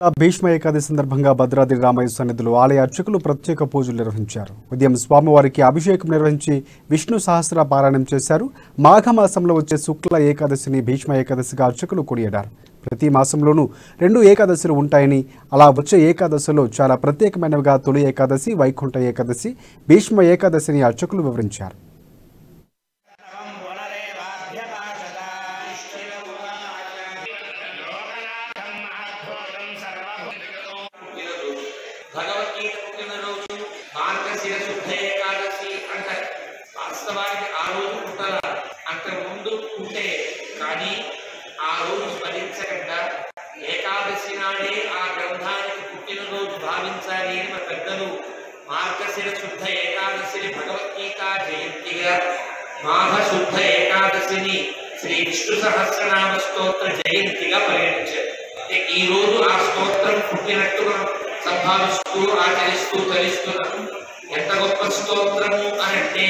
భీష్మ ఏకాదశి సందర్భంగా భద్రాద్రి రామయ్య సన్నిధిలో ఆలయ అర్చకులు ప్రత్యేక పూజలు నిర్వహించారు. ఉదయం స్వామివారికి అభిషేకం నిర్వహించి విష్ణు సహస్ర పారాయణం చేశారు. మాఘమాసంలో వచ్చే శుక్ల ఏకాదశిని భీష్మ ఏకాదశిగా అర్చకులు కొనియాడారు. ప్రతి మాసంలోనూ 2 ఏకాదశులు ఉంటాయని, అలా వచ్చే ఏకాదశిలో చాలా ప్రత్యేకమైనవిగా తొలి ఏకాదశి, వైకుంఠ ఏకాదశి, భీష్మ ఏకాదశిని అర్చకులు వివరించారు. భగవద్గీత పుట్టినరోజు మార్గశిర శుద్ధ ఏకాదశి అంటారు. వాస్తవానికి ఆ రోజు పుట్టాల, అంతకు ముందు పుట్టే, కానీ ఆ రోజు స్మరించకుండా ఏకాదశి నాడే ఆ గ్రంథానికి పుట్టినరోజు భావించాలి అని మన పెద్దలు మార్గశిర శుద్ధ ఏకాదశిని భగవద్గీత జయంతిగా, మాఘ శుద్ధ ఏకాదశిని శ్రీ విష్ణు సహస్రనామ స్తోత్ర జయంతిగా పరిగణించారు. ఈ రోజు ఆ స్తోత్రం పుట్టినట్టుగా సంభావిస్తూ ఆచరిస్తూ తరిస్తున్నాం. ఎంత గొప్ప స్తోత్రము అని అంటే